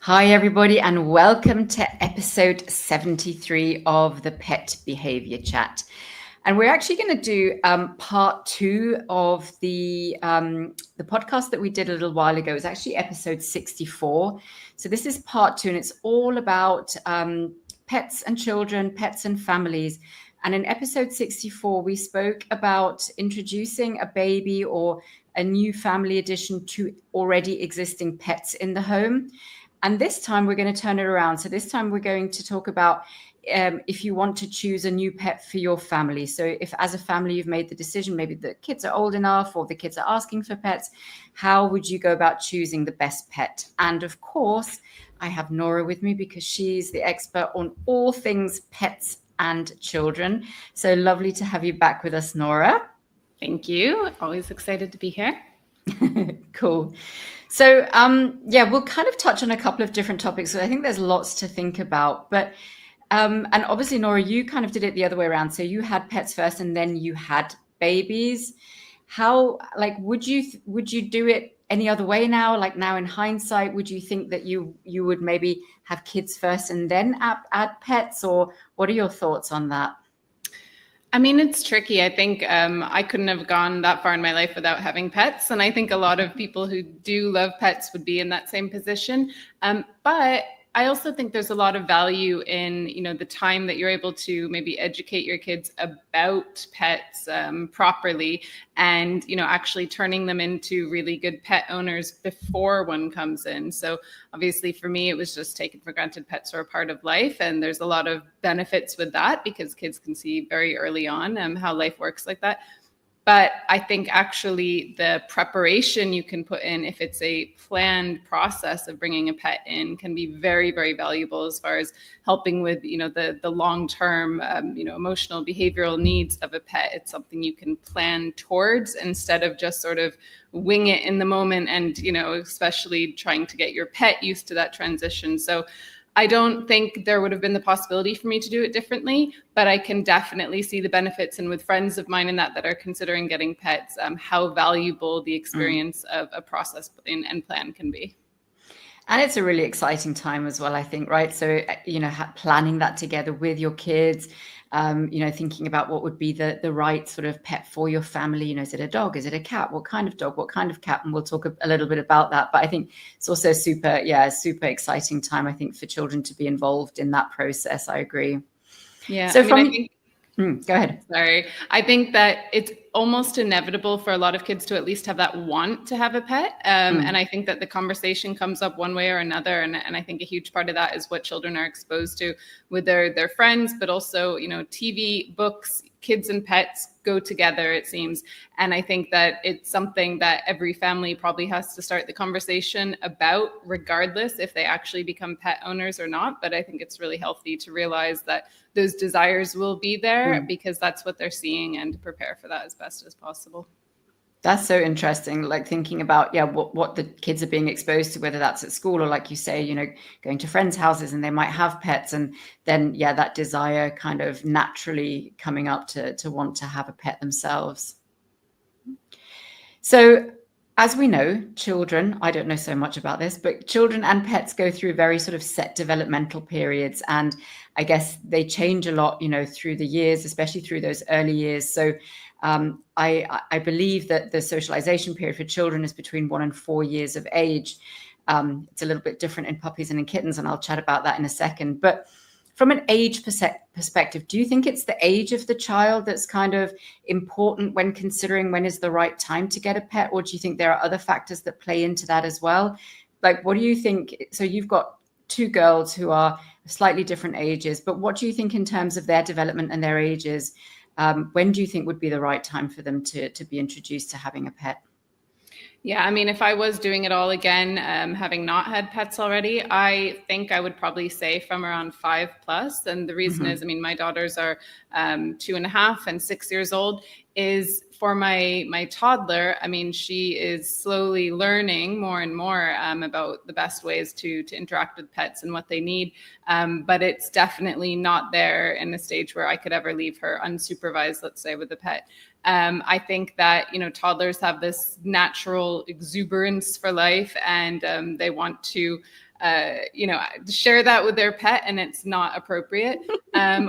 Hi, everybody, and welcome to episode 73 of the Pet Behavior Chat. And we're actually going to do part two of the podcast that we did a little while ago. It was actually episode 64. So this is part two, and it's all about pets and children, pets and families. And in episode 64, we spoke about introducing a baby or a new family addition to already existing pets in the home. And this time we're going to turn it around. So this time we're going to talk about if you want to choose a new pet for your family. So if as a family you've made the decision, maybe the kids are old enough or the kids are asking for pets, how would you go about choosing the best pet? And of course, I have Nora with me because she's the expert on all things pets and children. So lovely to have you back with us, Nora. Thank you. Always excited to be here. Cool. So, we'll kind of touch on a couple of different topics. So I think there's lots to think about. But, and obviously, Nora, you kind of did it the other way around. So you had pets first, and then you had babies. How, like, would you do it any other way now? Like now, in hindsight, would you think that you would maybe have kids first and then add pets, or what are your thoughts on that? I mean, it's tricky. I think I couldn't have gone that far in my life without having pets. And I think a lot of people who do love pets would be in that same position. But I also think there's a lot of value in, the time that you're able to maybe educate your kids about pets properly and, actually turning them into really good pet owners before one comes in. So obviously for me, it was just taken for granted pets are a part of life. And there's a lot of benefits with that because kids can see very early on how life works like that. But I think actually the preparation you can put in, if it's a planned process of bringing a pet in, can be very, very valuable as far as helping with, the long-term, emotional, behavioral needs of a pet. It's something you can plan towards instead of just sort of wing it in the moment and, especially trying to get your pet used to that transition. So I don't think there would have been the possibility for me to do it differently, but I can definitely see the benefits. And with friends of mine that are considering getting pets, how valuable the experience of a process and plan can be. And it's a really exciting time as well, I think, right? So, planning that together with your kids, thinking about what would be the right sort of pet for your family. Is it a dog? Is it a cat? What kind of dog? What kind of cat? And we'll talk a little bit about that. But I think it's also super exciting time, I think, for children to be involved in that process. I agree. Yeah. So go ahead. Sorry. I think that it's almost inevitable for a lot of kids to at least have that want to have a pet. And I think that the conversation comes up one way or another. And I think a huge part of that is what children are exposed to with their friends, but also, TV, books, kids and pets go together, it seems. And I think that it's something that every family probably has to start the conversation about, regardless if they actually become pet owners or not. But I think it's really healthy to realize that those desires will be there because that's what they're seeing, and to prepare for that as best as possible. That's so interesting, like thinking about, what the kids are being exposed to, whether that's at school or, like you say, going to friends' houses and they might have pets. And then, that desire kind of naturally coming up to want to have a pet themselves. So as we know, children, I don't know so much about this, but children and pets go through very sort of set developmental periods. And I guess they change a lot, through the years, especially through those early years. So I believe that the socialization period for children is between 1 and 4 years of age. It's a little bit different in puppies and in kittens, and I'll chat about that in a second. But from an age perspective, do you think it's the age of the child that's kind of important when considering when is the right time to get a pet? Or do you think there are other factors that play into that as well? Like, what do you think? So you've got two girls who are slightly different ages, but what do you think in terms of their development and their ages? When do you think would be the right time for them to be introduced to having a pet? Yeah, I mean, if I was doing it all again, having not had pets already, I think I would probably say from around 5+. And the reason is, I mean, my daughters are 2.5 and 6 years old. Is for my toddler, I mean, she is slowly learning more and more about the best ways to interact with pets and what they need. But it's definitely not there in a stage where I could ever leave her unsupervised, let's say, with a pet. I think that, toddlers have this natural exuberance for life, and they want to share that with their pet, and it's not appropriate.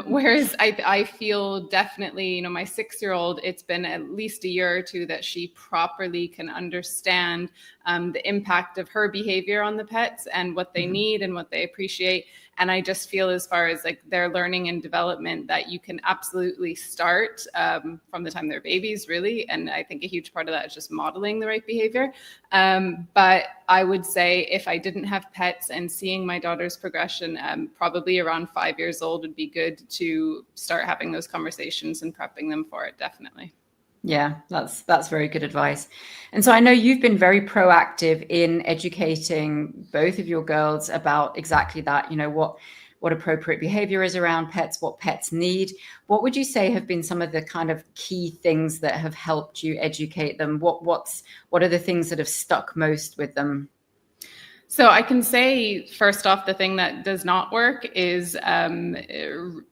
Whereas I feel definitely, my 6-year-old, it's been at least a year or two that she properly can understand the impact of her behavior on the pets and what they need and what they appreciate. And I just feel, as far as like their learning and development, that you can absolutely start from the time they're babies, really. And I think a huge part of that is just modeling the right behavior. But I would say, if I didn't have pets and seeing my daughter's progression, probably around 5 years old would be good to start having those conversations and prepping them for it, definitely. Yeah, that's very good advice. And so I know you've been very proactive in educating both of your girls about exactly that, what appropriate behavior is around pets, what pets need. What would you say have been some of the kind of key things that have helped you educate them? What are the things that have stuck most with them? So I can say, first off, the thing that does not work is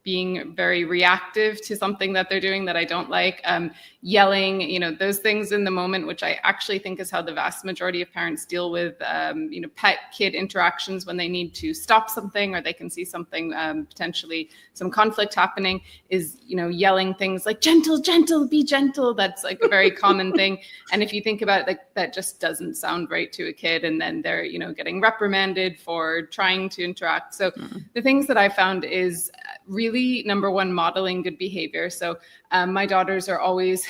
being very reactive to something that they're doing that I don't like. Yelling, those things in the moment, which I actually think is how the vast majority of parents deal with, pet-kid interactions when they need to stop something or they can see something, potentially some conflict happening, is, yelling things like gentle, be gentle. That's like a very common thing. And if you think about it, like, that just doesn't sound right to a kid. And then they're, getting reprimanded for trying to interact. So the things that I found is really, number one, modeling good behavior. So my daughters are always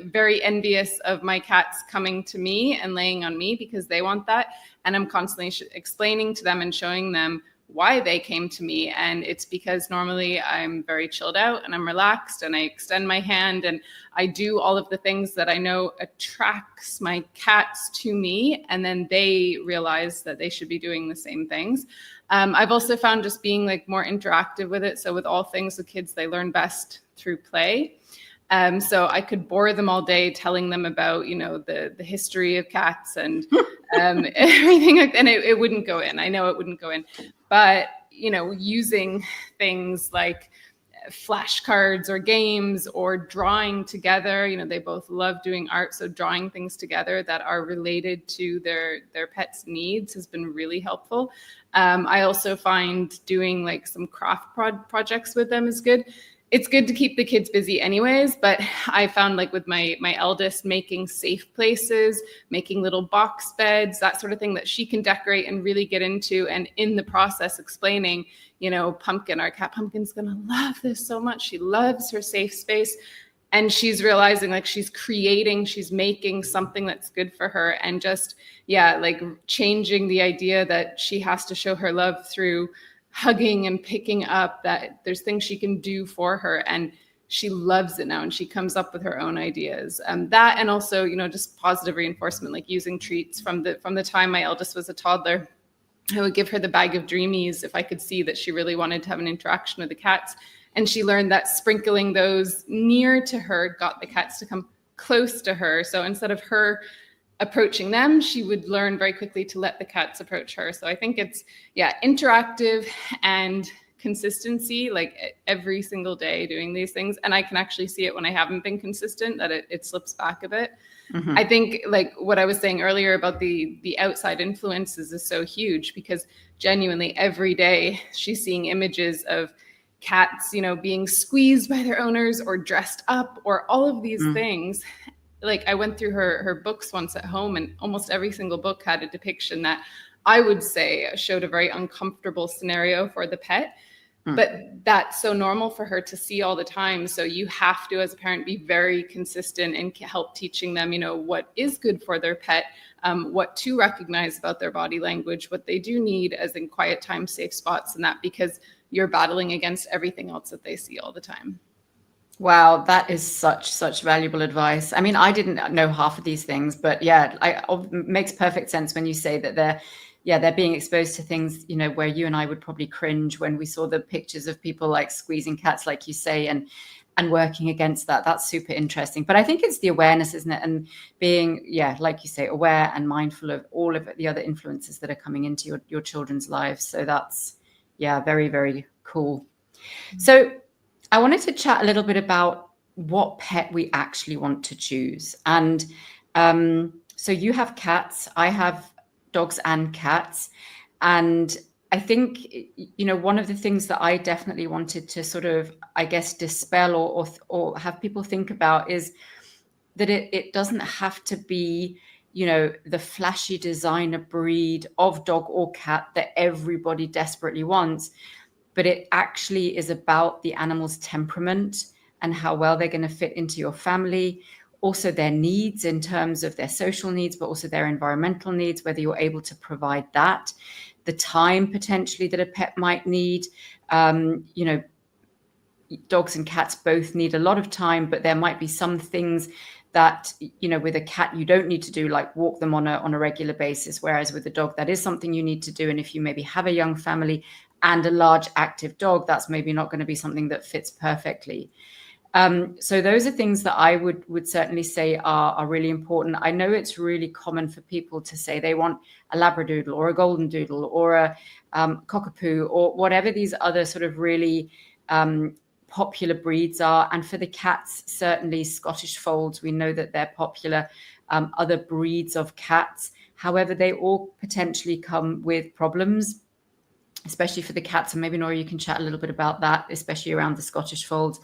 very envious of my cats coming to me and laying on me because they want that. And I'm constantly explaining to them and showing them why they came to me. And it's because normally I'm very chilled out and I'm relaxed and I extend my hand and I do all of the things that I know attracts my cats to me. And then they realize that they should be doing the same things. I've also found just being like more interactive with it. So with all things with kids, they learn best through play. So I could bore them all day telling them about, the history of cats and everything, and it wouldn't go in. I know it wouldn't go in. But, using things like flashcards or games or drawing together, they both love doing art. So drawing things together that are related to their pets' needs has been really helpful. I also find doing like some craft projects with them is good. It's good to keep the kids busy anyways, but I found, like, with my eldest, making safe places, making little box beds, that sort of thing that she can decorate and really get into. And in the process, explaining, Pumpkin, our cat Pumpkin's going to love this so much. She loves her safe space. And she's realizing, like, she's making something that's good for her. And just, like, changing the idea that she has to show her love through hugging and picking up, that there's things she can do for her, and she loves it now, and she comes up with her own ideas. That, and also, just positive reinforcement, like using treats from the time my eldest was a toddler. I would give her the bag of Dreamies if I could see that she really wanted to have an interaction with the cats, and she learned that sprinkling those near to her got the cats to come close to her. So instead of her approaching them, she would learn very quickly to let the cats approach her. So I think it's, interactive and consistency, like every single day doing these things. And I can actually see it when I haven't been consistent, that it slips back a bit. Mm-hmm. I think, like what I was saying earlier about the outside influences is so huge, because genuinely every day she's seeing images of cats, being squeezed by their owners or dressed up or all of these things. Like, I went through her books once at home, and almost every single book had a depiction that I would say showed a very uncomfortable scenario for the pet. But that's so normal for her to see all the time. So you have to, as a parent, be very consistent and help teaching them, what is good for their pet, what to recognize about their body language, what they do need as in quiet time, safe spots, and that, because you're battling against everything else that they see all the time. Wow, that is such valuable advice. I mean, I didn't know half of these things, but it makes perfect sense when you say that they're being exposed to things, where you and I would probably cringe when we saw the pictures of people like squeezing cats, like you say, and working against that. That's super interesting. But I think it's the awareness, isn't it? And being, like you say, aware and mindful of all of the other influences that are coming into your children's lives. So that's, very, very cool. So I wanted to chat a little bit about what pet we actually want to choose. And so you have cats, I have dogs and cats. And I think, one of the things that I definitely wanted to sort of, I guess, dispel or have people think about is that it doesn't have to be, the flashy designer breed of dog or cat that everybody desperately wants, but it actually is about the animal's temperament and how well they're going to fit into your family. Also their needs in terms of their social needs, but also their environmental needs, whether you're able to provide that, the time potentially that a pet might need. Dogs and cats both need a lot of time, but there might be some things that, with a cat you don't need to do, like walk them on a regular basis, whereas with a dog that is something you need to do. And if you maybe have a young family and a large active dog, that's maybe not going to be something that fits perfectly. So those are things that I would certainly say are really important. I know it's really common for people to say they want a Labradoodle or a Golden Doodle or a Cockapoo or whatever these other sort of really popular breeds are. And for the cats, certainly Scottish Folds, we know that they're popular. Other breeds of cats, however, they all potentially come with problems, especially for the cats. And maybe, Nora, you can chat a little bit about that, especially around the Scottish Folds.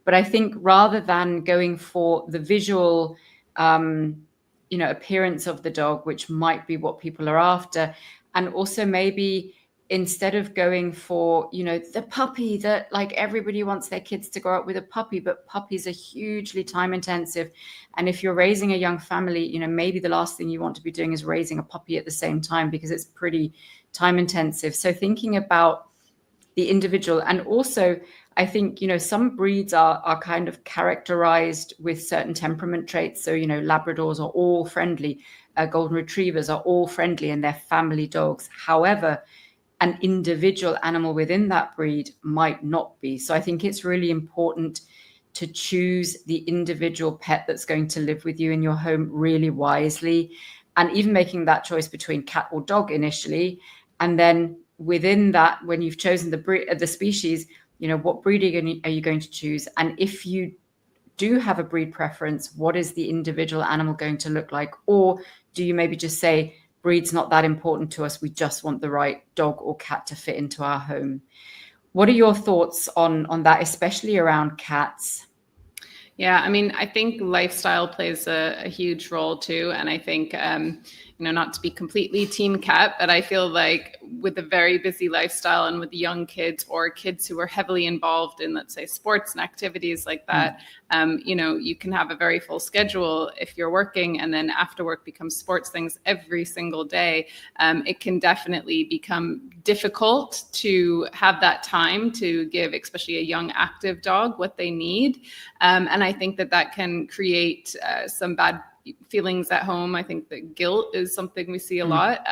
But I think rather than going for the visual, appearance of the dog, which might be what people are after, and also maybe instead of going for, the puppy that like everybody wants their kids to grow up with a puppy, but puppies are hugely time intensive. And if you're raising a young family, maybe the last thing you want to be doing is raising a puppy at the same time, because it's pretty time intensive. So thinking about the individual. And also, I think, some breeds are kind of characterized with certain temperament traits. So, Labradors are all friendly, Golden Retrievers are all friendly, and they're family dogs. However, an individual animal within that breed might not be. So I think it's really important to choose the individual pet that's going to live with you in your home really wisely. And even making that choice between cat or dog initially. And then within that, when you've chosen the species, what breed are you going to choose? And if you do have a breed preference, what is the individual animal going to look like? Or do you maybe just say, breed's not that important to us, we just want the right dog or cat to fit into our home? What are your thoughts on that, especially around cats? Yeah, I mean, I think lifestyle plays a huge role too. And I think, not to be completely team cat, but I feel like with a very busy lifestyle and with young kids or kids who are heavily involved in, let's say, sports and activities like that, you can have a very full schedule if you're working, and then after work becomes sports things every single day. It can definitely become difficult to have that time to give, especially a young active dog, what they need. And I think that can create some bad feelings at home. I think that guilt is something we see a lot,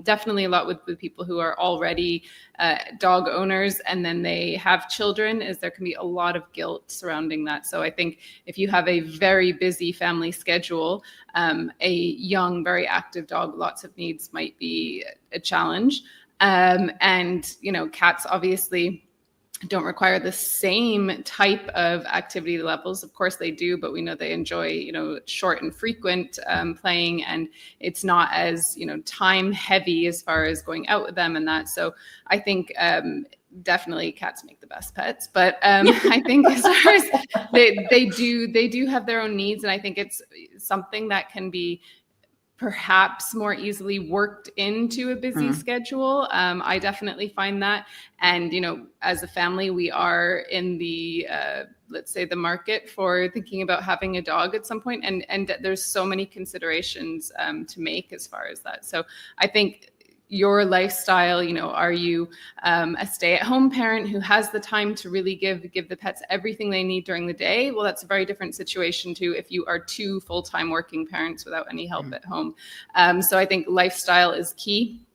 definitely a lot with people who are already dog owners and then they have children, is there can be a lot of guilt surrounding that. So I think if you have a very busy family schedule, a young, very active dog, lots of needs might be a challenge. And, cats obviously don't require the same type of activity levels. Of course they do, but we know they enjoy, short and frequent playing, and it's not as, time heavy as far as going out with them and that. So I think definitely cats make the best pets, but I think as far as they do have their own needs, and I think it's something that can be perhaps more easily worked into a busy schedule. I definitely find that. And, as a family, we are in the, let's say, the market for thinking about having a dog at some point. And there's so many considerations to make as far as that. So I think your lifestyle, are you a stay-at-home parent who has the time to really give the pets everything they need during the day? Well, that's a very different situation to if you are two full-time working parents without any help at home. So I think lifestyle is key.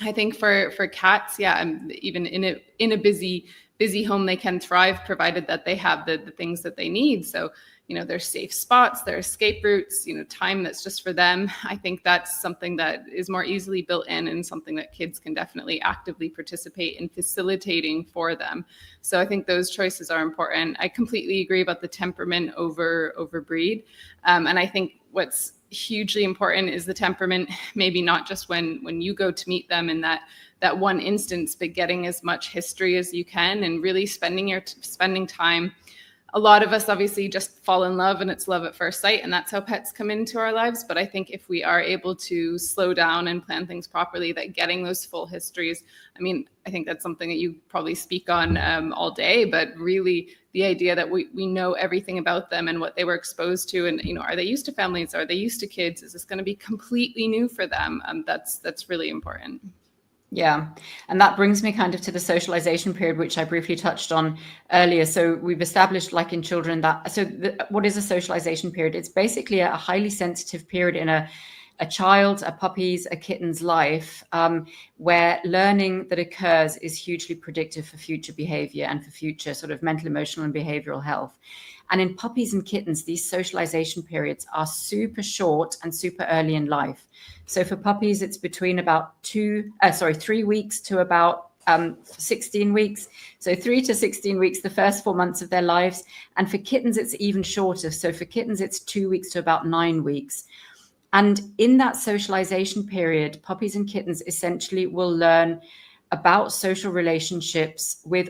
I think for cats, even in a busy home, they can thrive provided that they have the things that they need. So there's safe spots, their escape routes, time that's just for them. I think that's something that is more easily built in and something that kids can definitely actively participate in facilitating for them. So I think those choices are important. I completely agree about the temperament over breed. And I think what's hugely important is the temperament, maybe not just when you go to meet them in that one instance, but getting as much history as you can and really spending time. A lot of us obviously just fall in love and it's love at first sight, and that's how pets come into our lives. But I think if we are able to slow down and plan things properly, that getting those full histories, I mean, I think that's something that you probably speak on all day, but really the idea that we know everything about them and what they were exposed to, and, you know, are they used to families? Are they used to kids? Is this going to be completely new for them? That's really important. Yeah. And that brings me kind of to the socialization period, which I briefly touched on earlier. So we've established, like in children, that what is a socialization period? It's basically a highly sensitive period in a child, a puppy's, a kitten's life, where learning that occurs is hugely predictive for future behavior and for future sort of mental, emotional, and behavioral health. And in puppies and kittens, these socialization periods are super short and super early in life. So for puppies, it's between about 3 weeks to about 16 weeks. So 3 to 16 weeks, the first 4 months of their lives. And for kittens, it's even shorter. So for kittens, it's 2 weeks to about 9 weeks. And in that socialization period, puppies and kittens essentially will learn about social relationships with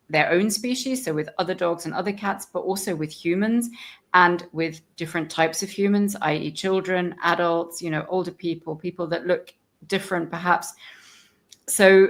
their own species, so with other dogs and other cats, but also with humans and with different types of humans, i.e. children, adults, you know, older people that look different perhaps. So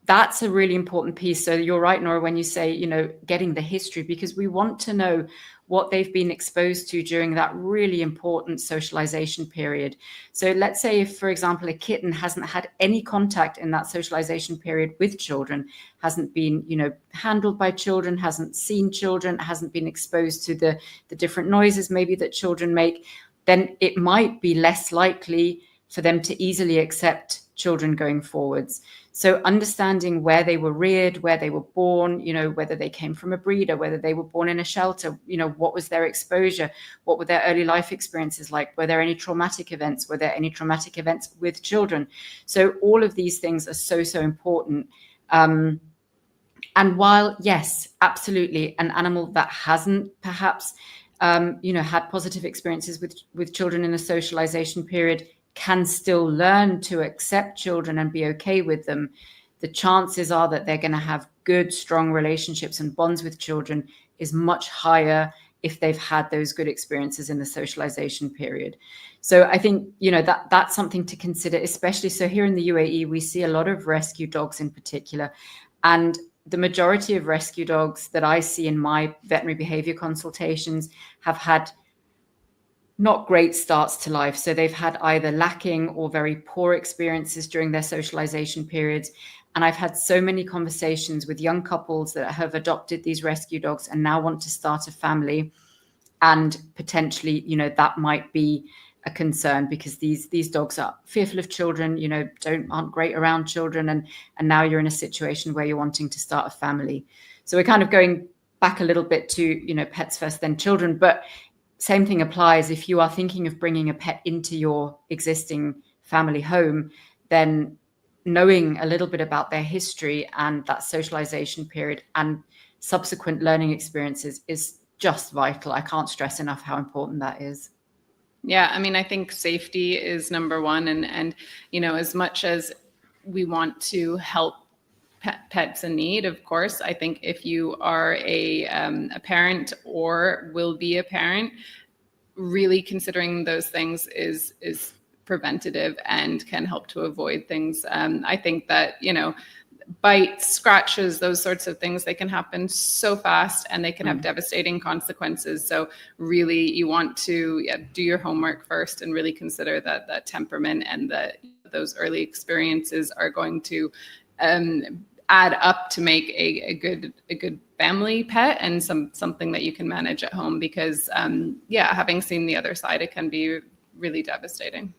that's a really important piece. So you're right, Nora, when you say, you know, getting the history, because we want to know what they've been exposed to during that really important socialization period. So let's say if, for example, a kitten hasn't had any contact in that socialization period with children, hasn't been, you know, handled by children, hasn't seen children, hasn't been exposed to the different noises maybe that children make, then it might be less likely for them to easily accept children going forwards. So understanding where they were reared, where they were born, you know, whether they came from a breeder, whether they were born in a shelter, you know, what was their exposure? What were their early life experiences like? Were there any traumatic events? Were there any traumatic events with children? So all of these things are so important. And while, yes, absolutely, an animal that hasn't perhaps, you know, had positive experiences with children in a socialization period can still learn to accept children and be okay with them, the chances are that they're going to have good, strong relationships and bonds with children is much higher if they've had those good experiences in the socialization period. So I think, you know, that's something to consider, especially so here in the UAE, we see a lot of rescue dogs in particular. And the majority of rescue dogs that I see in my veterinary behavior consultations have had not great starts to life. So they've had either lacking or very poor experiences during their socialization periods. And I've had so many conversations with young couples that have adopted these rescue dogs and now want to start a family. And potentially, you know, that might be a concern because these dogs are fearful of children, you know, aren't great around children. And now you're in a situation where you're wanting to start a family. So we're kind of going back a little bit to, you know, pets first, then children. But same thing applies if you are thinking of bringing a pet into your existing family home, then knowing a little bit about their history and that socialization period and subsequent learning experiences is just vital. I can't stress enough how important that is. Yeah, I mean, I think safety is number one. And you know, as much as we want to help pets in need, of course, I think if you are a parent or will be a parent, really considering those things is preventative and can help to avoid things. I think that, you know, bites, scratches, those sorts of things, they can happen so fast and they can have devastating consequences. So really you want to do your homework first and really consider that temperament and that those early experiences are going to add up to make a good family pet and something that you can manage at home, because having seen the other side, it can be really devastating.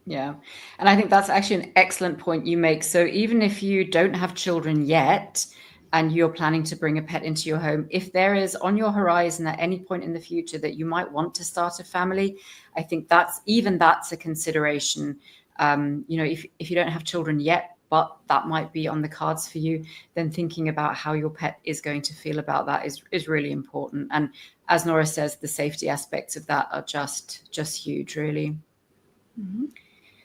Yeah. And I think that's actually an excellent point you make. So even if you don't have children yet and you're planning to bring a pet into your home, if there is on your horizon at any point in the future that you might want to start a family, I think that's a consideration. You know, if you don't have children yet, but that might be on the cards for you, then thinking about how your pet is going to feel about that is really important. And as Nora says, the safety aspects of that are just huge, really. Mm-hmm.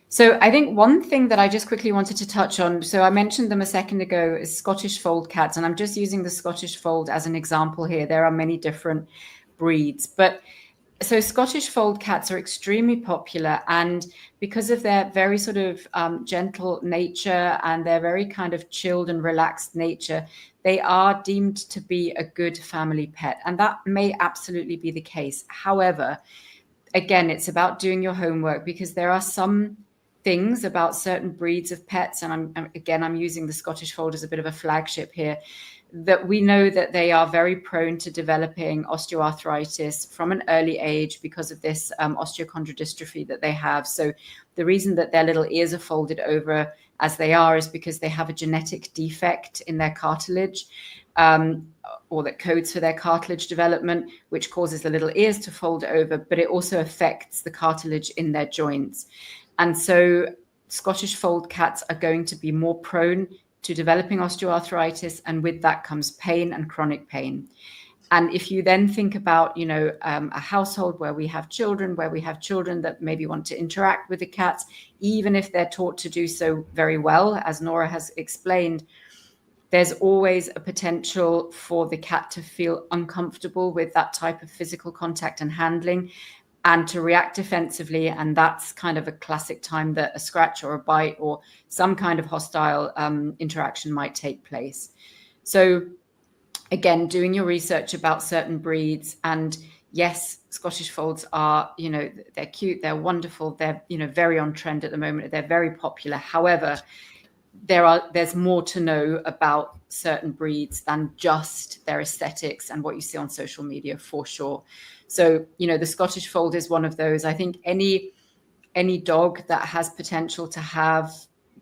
So I think one thing that I just quickly wanted to touch on, so I mentioned them a second ago, is Scottish fold cats. And I'm just using the Scottish fold as an example here. There are many different breeds, but so Scottish fold cats are extremely popular, and because of their very sort of gentle nature and their very kind of chilled and relaxed nature, they are deemed to be a good family pet. And that may absolutely be the case. However, again, it's about doing your homework, because there are some things about certain breeds of pets, and I'm using the Scottish fold as a bit of a flagship here, that we know that they are very prone to developing osteoarthritis from an early age because of this osteochondrodystrophy that they have. So the reason that their little ears are folded over as they are is because they have a genetic defect in their cartilage, or that codes for their cartilage development, which causes the little ears to fold over, but it also affects the cartilage in their joints. And so Scottish fold cats are going to be more prone to developing osteoarthritis, and with that comes pain and chronic pain. And if you then think about, a household where we have children that maybe want to interact with the cats, even if they're taught to do so very well, as Nora has explained, there's always a potential for the cat to feel uncomfortable with that type of physical contact and handling, and to react defensively. And that's kind of a classic time that a scratch or a bite or some kind of hostile interaction might take place. So again, doing your research about certain breeds, and yes, Scottish folds are, they're cute, they're wonderful, they're, very on trend at the moment, they're very popular. However, there's more to know about certain breeds than just their aesthetics and what you see on social media, for sure. So, the Scottish fold is one of those. I think any dog that has potential to have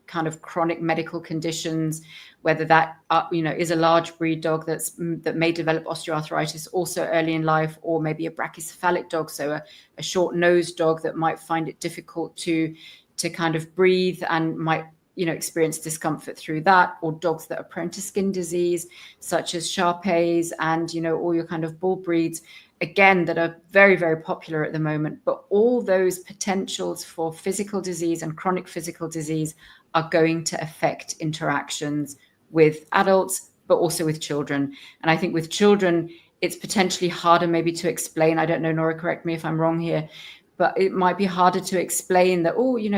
kind of chronic medical conditions, whether that is a large breed dog that may develop osteoarthritis also early in life, or maybe a brachycephalic dog, so a short-nosed dog that might find it difficult to kind of breathe and might experience discomfort through that, or dogs that are prone to skin disease, such as Shar-Peis and, all your kind of bull breeds, again, that are very, very popular at the moment. But all those potentials for physical disease and chronic physical disease are going to affect interactions with adults, but also with children. And I think with children, it's potentially harder maybe to explain. I don't know, Nora, correct me if I'm wrong here, but it might be harder to explain that,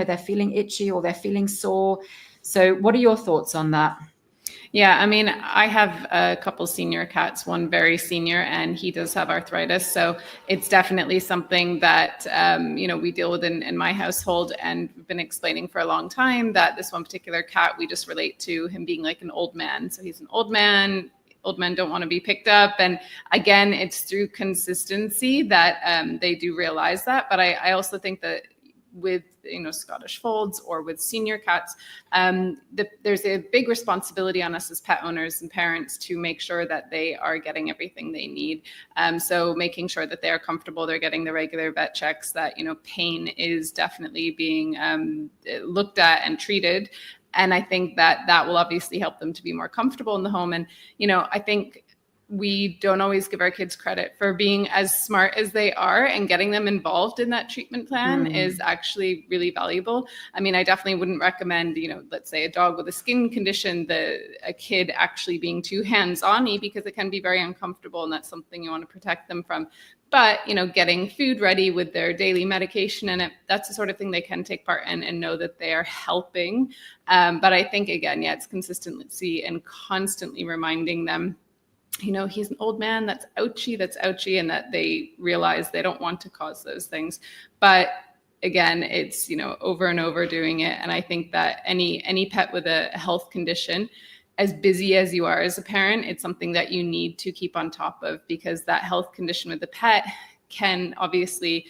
they're feeling itchy or they're feeling sore. So what are your thoughts on that? Yeah, I mean, I have a couple senior cats, one very senior, and he does have arthritis. So it's definitely something that, we deal with in my household, and we've been explaining for a long time that this one particular cat, we just relate to him being like an old man. So he's an old man. Old men don't want to be picked up. And again, it's through consistency that they do realize that. But I also think that with Scottish folds or with senior cats, there's a big responsibility on us as pet owners and parents to make sure that they are getting everything they need. So making sure that they are comfortable, they're getting the regular vet checks, that pain is definitely being looked at and treated. And I think that will obviously help them to be more comfortable in the home. And, I think we don't always give our kids credit for being as smart as they are, and getting them involved in that treatment plan is actually really valuable. I mean, I definitely wouldn't recommend, let's say a dog with a skin condition, a kid actually being too hands-on-y, because it can be very uncomfortable, and that's something you want to protect them from. But, getting food ready with their daily medication in it, that's the sort of thing they can take part in and know that they are helping. But I think, again, it's consistency and constantly reminding them, he's an old man, that's ouchy, and that they realize they don't want to cause those things. But again, it's, over and over doing it. And I think that any pet with a health condition, as busy as you are as a parent, it's something that you need to keep on top of, because that health condition with the pet can obviously,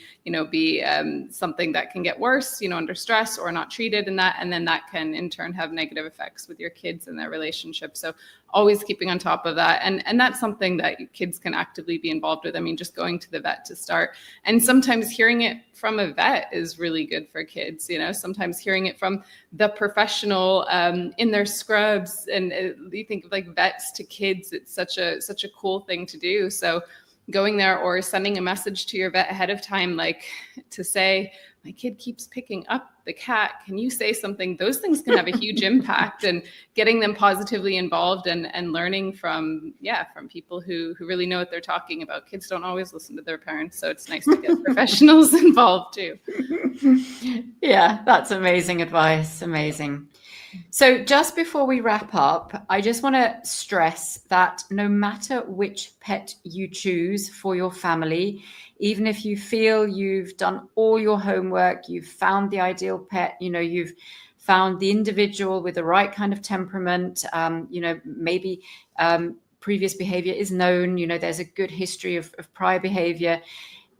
be something that can get worse, under stress or not treated, and then that can in turn have negative effects with your kids and their relationship. So always keeping on top of that. And that's something that kids can actively be involved with. I mean, just going to the vet to start. And sometimes hearing it from a vet is really good for kids. Sometimes hearing it from the professional in their scrubs, and you think of like vets to kids, it's such a cool thing to do. So going there or sending a message to your vet ahead of time, like to say, my kid keeps picking up the cat, can you say something? Those things can have a huge impact, and getting them positively involved and learning from people who really know what they're talking about. Kids don't always listen to their parents, so it's nice to get professionals involved too. Yeah, that's amazing advice. Amazing. So just before we wrap up, I just want to stress that no matter which pet you choose for your family, even if you feel you've done all your homework, you've found the ideal pet, you've found the individual with the right kind of temperament, maybe previous behavior is known, there's a good history of prior behavior,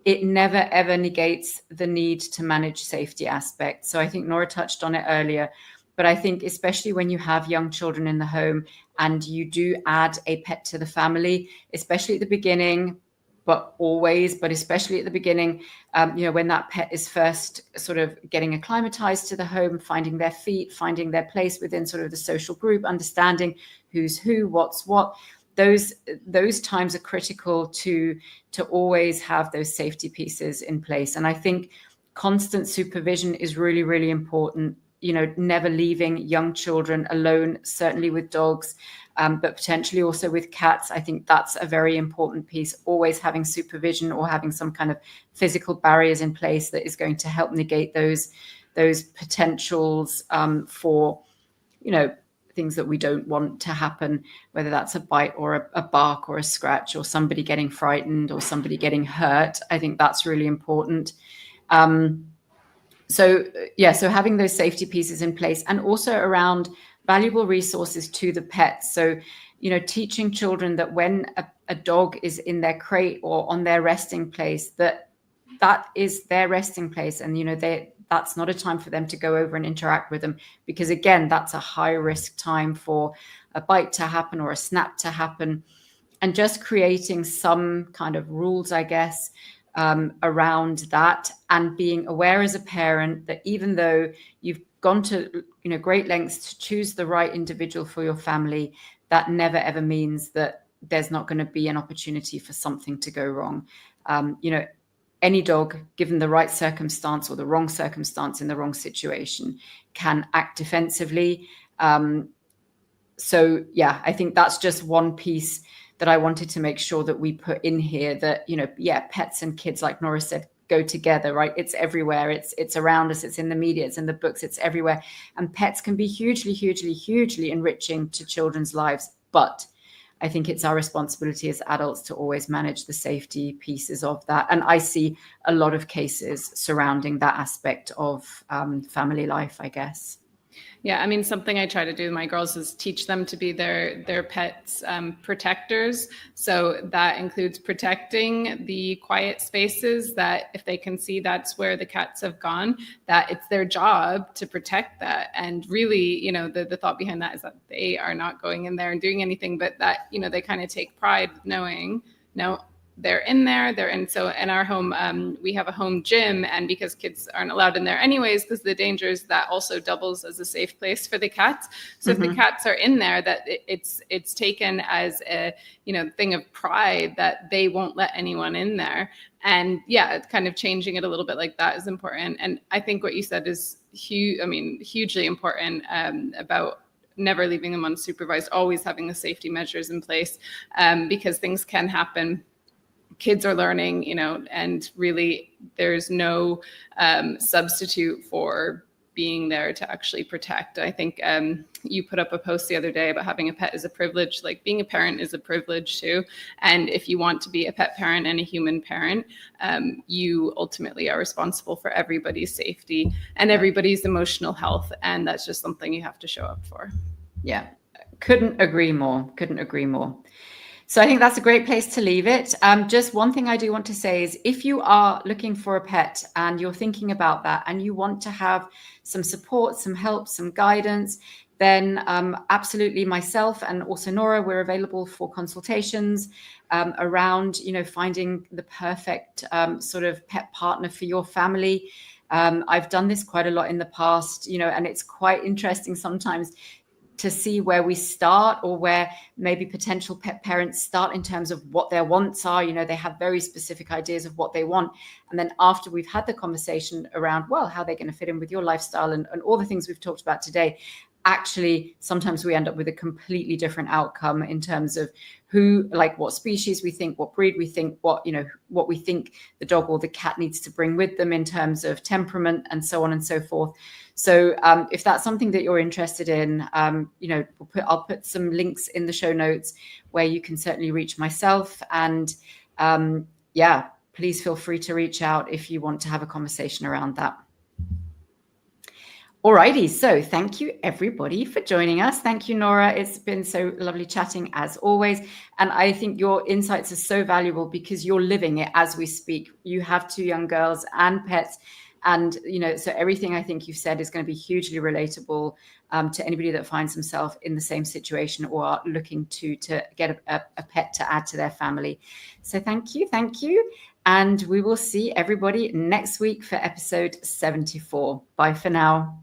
it never, ever negates the need to manage safety aspects. So I think Nora touched on it earlier. But I think especially when you have young children in the home and you do add a pet to the family, especially at the beginning, but especially at the beginning, when that pet is first sort of getting acclimatized to the home, finding their feet, finding their place within sort of the social group, understanding who's who, what's what, those times are critical to always have those safety pieces in place. And I think constant supervision is really, really important. Never leaving young children alone, certainly with dogs, but potentially also with cats. I think that's a very important piece, always having supervision or having some kind of physical barriers in place that is going to help negate those potentials for, things that we don't want to happen, whether that's a bite or a bark or a scratch or somebody getting frightened or somebody getting hurt. I think that's really important. So having those safety pieces in place, and also around valuable resources to the pets. So, teaching children that when a dog is in their crate or on their resting place, that is their resting place. And, that's not a time for them to go over and interact with them, because again, that's a high risk time for a bite to happen or a snap to happen. And just creating some kind of rules, I guess, around that, and being aware as a parent that even though you've gone to great lengths to choose the right individual for your family, that never ever means that there's not going to be an opportunity for something to go wrong. Any dog, given the right circumstance or the wrong circumstance in the wrong situation, can act defensively. I think that's just one piece that I wanted to make sure that we put in here, that, pets and kids, like Nora said, go together, right? It's everywhere. It's around us. It's in the media. It's in the books. It's everywhere. And pets can be hugely, hugely, hugely enriching to children's lives. But I think it's our responsibility as adults to always manage the safety pieces of that. And I see a lot of cases surrounding that aspect of family life, I guess. Yeah, I mean, something I try to do with my girls is teach them to be their pets' protectors. So that includes protecting the quiet spaces, that if they can see that's where the cats have gone, that it's their job to protect that. And really, the thought behind that is that they are not going in there and doing anything, but that, they kind of take pride knowing, no, they're in there. So in our home, we have a home gym, and because kids aren't allowed in there anyways, because the danger is that also doubles as a safe place for the cats. So if the cats are in there, that it's taken as a thing of pride that they won't let anyone in there. And kind of changing it a little bit like that is important. And I think what you said is hugely important about never leaving them unsupervised, always having the safety measures in place, because things can happen. Kids are learning, and really there's no substitute for being there to actually protect. I think you put up a post the other day about having a pet is a privilege. Like, being a parent is a privilege too. And if you want to be a pet parent and a human parent, you ultimately are responsible for everybody's safety and everybody's emotional health. And that's just something you have to show up for. Yeah, couldn't agree more. So I think that's a great place to leave it. Just one thing I do want to say is if you are looking for a pet and you're thinking about that and you want to have some support, some help, some guidance, then absolutely myself and also Nora, we're available for consultations around, finding the perfect sort of pet partner for your family. I've done this quite a lot in the past, and it's quite interesting sometimes to see where we start or where maybe potential pet parents start in terms of what their wants are. They have very specific ideas of what they want. And then after we've had the conversation around, well, how they're going to fit in with your lifestyle and all the things we've talked about today, actually, sometimes we end up with a completely different outcome in terms of what species we think, what breed we think, what we think the dog or the cat needs to bring with them in terms of temperament and so on and so forth. So if that's something that you're interested in, I'll put some links in the show notes where you can certainly reach myself. And please feel free to reach out if you want to have a conversation around that. Alrighty, so thank you everybody for joining us. Thank you, Nora. It's been so lovely chatting as always. And I think your insights are so valuable because you're living it as we speak. You have 2 young girls and pets. And, so everything I think you've said is going to be hugely relatable to anybody that finds themselves in the same situation or are looking to get a pet to add to their family. So thank you. And we will see everybody next week for episode 74. Bye for now.